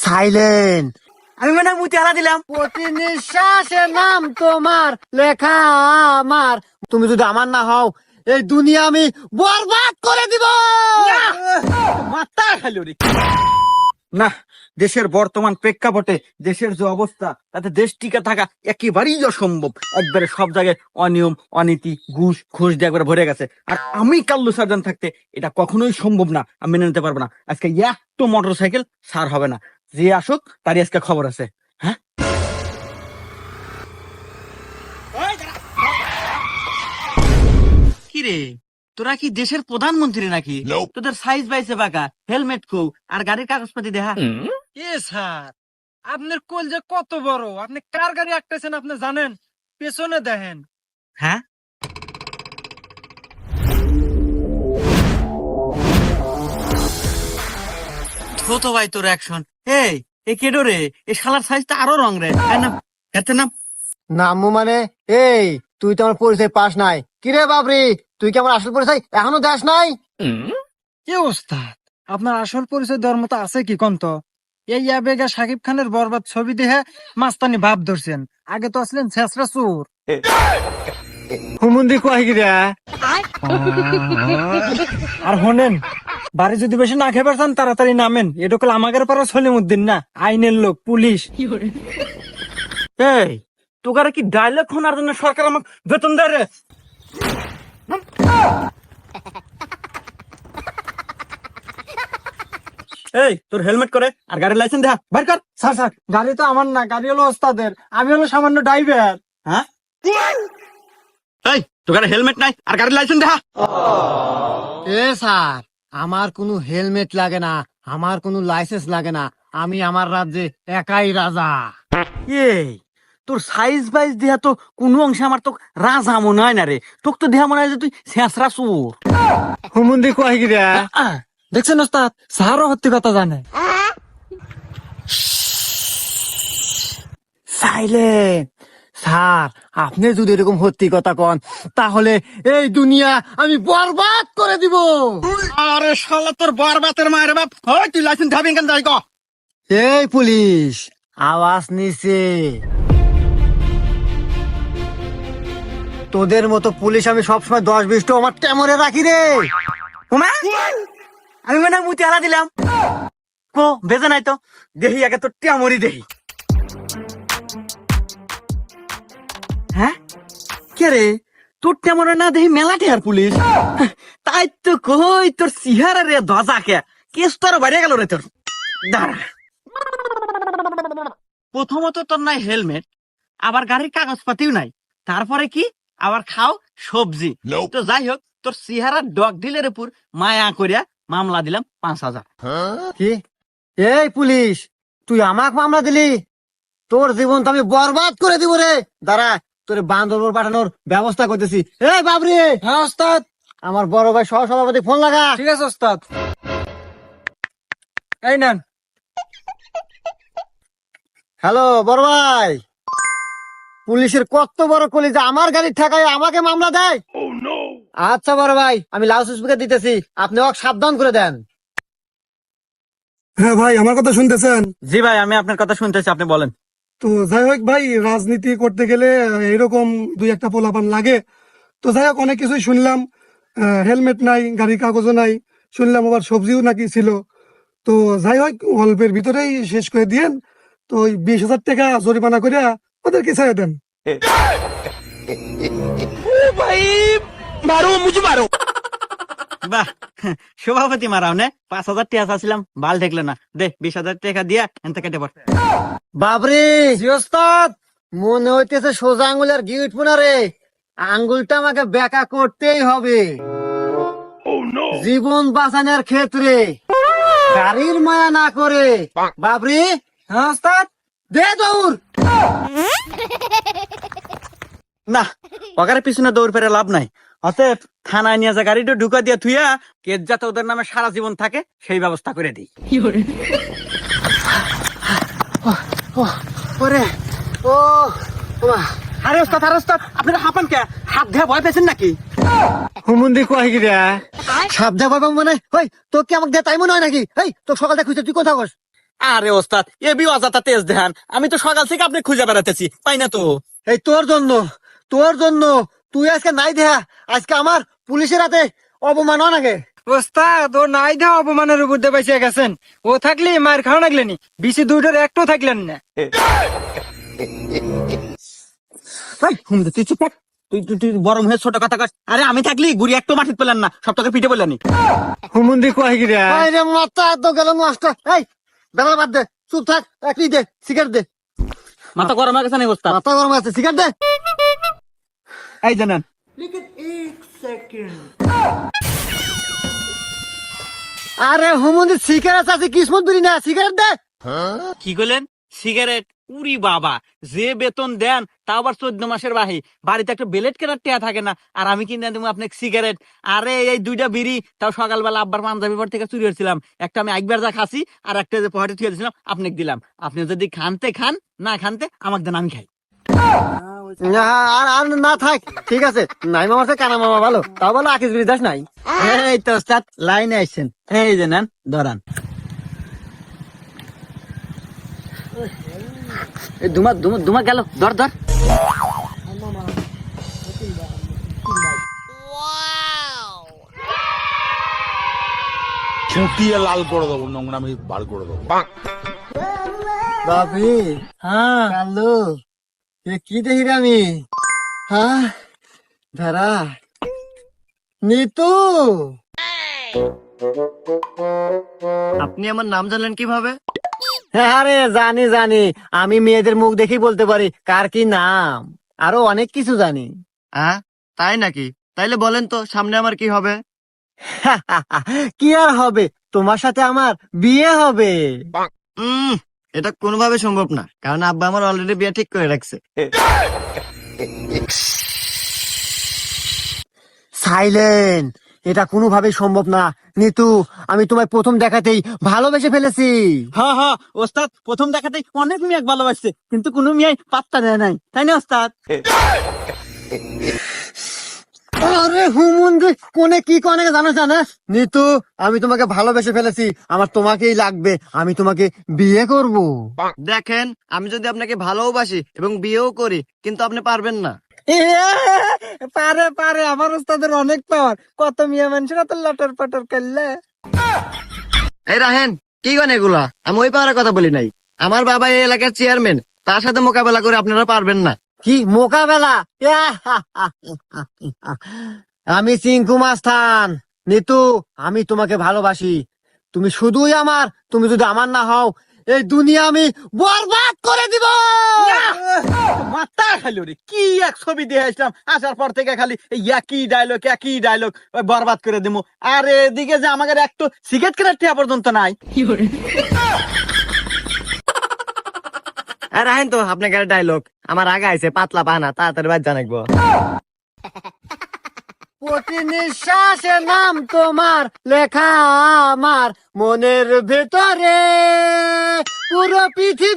Silent. আমি মনে হয় মুতি হারা দিলাম। প্রতি নিঃশ্বাসে নাম তোমার লেখা আমার। তুমি যদি আমার না হও, এই দুনিয়া আমি বরবাদ করে দিব। মাথা খাইলো রে। না, দেশের বর্তমান প্রেক্ষাপটে দেশের যে অবস্থা তাতে দেশ টিকে থাকা একেবারেই অসম্ভব। একবারে সব জায়গায় অনিয়ম, অনীতি, ঘুষ দিয়ে একবারে ভরে গেছে। আর আমি কাল্লু সার্জন থাকতে এটা কখনোই সম্ভব না, আমি মেনে নিতে পারবো না। আজকে একটা মোটর সাইকেল সার হবে না, যে আসুক তারই আজকে খবর আছে। হ্যাঁ, কি রে, তোরা কি দেশের প্রধানমন্ত্রী নাকি? তোদের সাইজ বাইছে বাঁকা, হেলমেট কো আর গাড়ির কাগজপাতি দেখা। এ স্যার, আপনার কোল যে কত বড়, আপনি কার গাড়ি আঁকতেছেন আপনি জানেন? পেছনে দেখেন। হ্যাঁ, ছোট ভাই তোর অ্যাকশন। এই কেডো রে, এই শালার সাইজটা আরো রং রে। নাম এত নাম নামু মানে? এই তুই তো আমার পরিচয় পাস নাই। কিরে বাবরি, তুই কি আমার আসল পরিচয় এখনো দাস নাই? কি ওস্তাদ, আপনার আসল পরিচয় দেওয়ার মতো আছে কি কন্ত? এই আবেগা সাকিব খানের বরবাদ ছবি দেখে মাস্তানি ভাব ধরছেন, আগে তো আসলেন ছেসরা চোর। হুমুন্দি কয় গিরা? আর শোনেন, বাড়ি যদি বেশি না খেয়ে পারতাম তাড়াতাড়ি নামেন। এটা কল আমাদের পাড়া সলিমুদ্দিন না, আইনের লোক, পুলিশ। এই তোকারে কি ডায়লগ শোনার জন্য সরকার আমাকে বেতন দেয় রে? এই তোর হেলমেট করে আর গাড়ির লাইসেন্স দেখা বাইর কর। স্যার স্যার, গাড়ি তো আমার না, গাড়ি হলো ওস্তাদের, আমি হলো সামান্য ড্রাইভার। হ্যাঁ, এই তোকারে হেলমেট নাই আর গাড়ির লাইসেন্স দেখা। এ স্যার, আমার কোনো হেলমেট লাগে না, আমার কোনো লাইসেন্স লাগে না, আমি আমার রাজ্যে একাই রাজা। এই তোর সাইজ বাইজ দেহা তো কোনো অংশে আমার তো রাজা মনে হয় না রে। তোকে তো দেহা মনে হয় যে তুই শেষরা চোর। হুমুন্দি কয় গিরা? দেখছেন ওস্তাদ, স্যারও সত্যি কথা জানে। সাইলেন্ট। স্যার, আপনি যদি এরকম সত্যি কথা কন, তাহলে এই দুনিয়া আমি বরবাদ করে দিব। আরে শালা তোর বরবাতের মায়ের বাপ, ওই তুই লাইসেন্স ধাবিং কেন যাই ক। এই পুলিশ, আওয়াজ নিচে। তোদের মতো পুলিশ আমি সবসময় 10-20টা আমার টেমরে রাখি রে। হুমা, আমি মনে হয় মুতি হারা দিলাম। কো বেজে নাই তো, দেহি আগে তোর টিয়ামরি দেহি। হ্যাঁ, কে রে, তোর টিয়ামরে না দেহি মেলাটে আর পুলিশ। তাই তো কই তোর সিহারা রে ধজা কে কেস তোর বাইরে গেল রে তোর। দাঁড়া, প্রথমত তোর নাই হেলমেট, আবার গাড়ির কাগজপাতিও নাই, তারপরে কি আবার খাও সবজি। তো যাই হোক, তোর সিহারা ডগ ডিলের উপর মায়া করিয়া মামলা দিলাম 5,000। কি? এই পুলিশ, তুই আমাকে মামলা দিলি? তোর জীবন তো আমি বরবাদ করে দিব রে। দাঁড়া, তোর বান্দরবন পাঠানোর ব্যবস্থা করতেছি। এই বাবরি, হ্যাঁ ওস্তাদ। আমার বড় ভাই সহ সভাপতি ফোন লাগা। ঠিক আছে ওস্তাদ, এই নেন। হ্যালো বড় ভাই, পুলিশের কত বড় কলিজা আমার গাড়ির ঠেকায় আমাকে মামলা দেয়। আচ্ছা বড় ভাই, আমি লাউড স্পিকার দিতেছি, আপনি ওকে সাবধান করে দেন। হ্যাঁ ভাই, আমার কথা শুনতেছেন? জি ভাই, আমি আপনার কথা শুনতেছি, আপনি বলেন। তো যাই হোক ভাই, রাজনীতি করতে গেলে এরকম 2-1টা পোলাপান লাগে। তো যাই হোক, অনেক কিছুই শুনলাম। হেলমেট নাই, গাড়ির কাগজও নাই, শুনলাম আবার সবজিও নাকি ছিল। তো যাই হোক, অল্পের ভিতরেই শেষ করে দিয়েন। তো ওই 20,000 টাকা জরিমানা করে ওদেরকে ছেড়ে দেন। বাহ, সভাপতি মারাও নে, 5,000 টাকা চাচ্ছিলাম, ভাল ঠেকলে না। দে 20,000 টাকা দিয়া এনতে কেটে পড়। বাবরে, জি ওস্তাদ। মনে হইতেছে সোজা আঙ্গুলের ঘি উঠবো না রে, আঙ্গুলটা আমাকে বেঁকা করতেই হবে। জীবন বাঁচানোর ক্ষেত্রে গাড়ির মায়া না করে বাবরি, হ্যাঁ ওস্তাদ। দে দৌড়। না, ওখানে পিছনে দৌড় পেরে লাভ নাই। অতএব থানায় নিয়ে যা গাড়িটা ঢুকা দিয়া থুইয়া কেস যাতে ওদের নামে সারা জীবন থাকে সেই ব্যবস্থা করে দিই। ওরে, ও ওমা। আরে ওস্তাদ, আপনারা হাঁপান কে? হাত ধেয়ে ভয় পেয়েছেন নাকি? হুমুন্দি কয় গিরা? সাবধান পাবো মানে? ওই তোর কি আমাকে দিয়ে তাই মনে হয় নাকি? এই তোর সকালটা খুঁজতে তুই কোথাও বস? আরে ওস্তাদ এবি অজাতা তেজ দেহান, আমি তো সকাল থেকে আপনি খুঁজে বেড়াতেছি, পাই না তো। এই তোর জন্য তুই আজকে নাই দেহা, আজকে আমার পুলিশের হাতে অপমান হয় নাকি? ওস্তাদ ও নাই দেওয়া অপমানের উপর দিয়ে বেঁচে গেছেন, ও থাকলে মার খাওয়া লাগলেনি, বিসি দুইটার একটু থাকলেন না। ভাই হুমদে তুই চুপ থাক, তুই গরম হয়ে ছোট কথা কস। আরে আমি থাকলি গুড়ি একটু মাটিত পেলেন না, সব তোকে পিঠে বললানি। হুমুন্দি কয় কি রে? আরে মাথা তো গেল নষ্ট। এই বেলা বাদ দে, চুপ থাক, একই দে, সিগারেট দে। মাথা গরম হয়ে গেছে না ওস্তাদ? মাথা গরম আছে, সিগারেট দে। এই জানেন আরে হুমুন্দি সিগারেট আছে, কিসমত বিড়ি না, সিগারেট দে। কি করলেন? সিগারেট? উরি বাবা, যে বেতন দেন তা আবার 14 মাসের বাহি, বাড়িতে একটা বেলেট কেনার টেয়া থাকে না, আর আমি কিনে দেবো আপনাকে সিগারেট? আরে এই দুইটা বিড়ি তাও সকালবেলা আব্বার পাঞ্জাবি পর থেকে চুরি হয়েছিলাম, একটা আমি একবার যা খাসি আর একটা যে পকেটে থুয়ে দিয়েছিলাম আপনাকে দিলাম। আপনি যদি খানতে খান, না খানতে আমাকে দেন, আমি খাই। আর আর না থাক, ঠিক আছে। নাই মামার থেকে কানা মামা ভালো, তাও বলো আকিস বিড়ি দাস নাই। এই তো ওস্তাদ লাইনে আসছেন, এই যে নেন ধরান। এই দুমা দুমা দুমা গেল, ধর ধর। ফুটিয়ে লাল করে দেবো, নোংরামি বার করে দেবো। বাবি, হ্যাঁ কালো এ কি দেখি রে আমি? হ্যাঁ ধারা নিতু, আপনি আমার নাম জানলেন কিভাবে? হ্যাঁ রে জানি জানি, আমি মেয়েদের মুখ দেখেই বলতে পারি কার কি নাম, আরো অনেক কিছু জানি। হ্যাঁ তাই নাকি? তাইলে বলেন তো সামনে আমার কি হবে? কি আর হবে, তোমার সাথে আমার বিয়ে হবে। এটা কোনোভাবে সম্ভব না, কারণ আব্বা আমার অলরেডি বিয়ে ঠিক করে রাখছে। সাইলেন্ট, এটা কোনোভাবেই সম্ভব না। নিতু, আমি তোমায় প্রথম দেখাতেই ভালোবেসে ফেলেছি। হ্যাঁ হ্যাঁ ওস্তাদ, প্রথম দেখাতেই অনেক মেয়ে ভালোবাসছে, কিন্তু কোনো মেয়ে পাত্তা দেয় নাই, তাই না ওস্তাদ? আরে হুমুন্দি কোনে কি কোনে জানো জানা? নিতু, আমি তোমাকে ভালোবেসে ফেলেছি, আমার তোমাকেই লাগবে, আমি তোমাকে বিয়ে করব। দেখেন, আমি যদি আপনাকে ভালোবাসি এবং বিয়েও করি, কিন্তু আপনি পারবেন না। পারে পারে, আমার ওস্তাদের অনেক পাওয়ার, কত মিয়া মানুষেরা তো লটর পটর করলে। এই রাহেন, কি গান এগুলা? আমি ওই পাওয়ার কথা বলি নাই। আমার বাবা এই এলাকার চেয়ারম্যান, তার সাথে মোকাবেলা করে আপনারা পারবেন না। কি মোকাবেলা? আমি চিঙ্কু মাস্তান। নিতু, আমি তোমাকে ভালোবাসি, তুমি শুধুই আমার, তুমি যদি আমার না হও এই দুনিয়া আমি বরবাদ করে দিব। মাথা খালি রে, কি এক ছবি দিয়ে আসলাম, আসার পর থেকে খালি এই একই ডায়লগ, ওই বরবাদ করে দিমু। আর এদিকে যে আমাদের একটু সিগারেট কেনার টিয়া পর্যন্ত নাই। রাহেন তো আপনার ডায়লগ, আমার আগে আইছে পাতলা পানা, তাড়াতাড়ি বাদ জানাকবো। প্রতি নিঃশ্বাসে নাম তোমার লেখা আমার মনের ভেতরে, পুরো পৃথিবী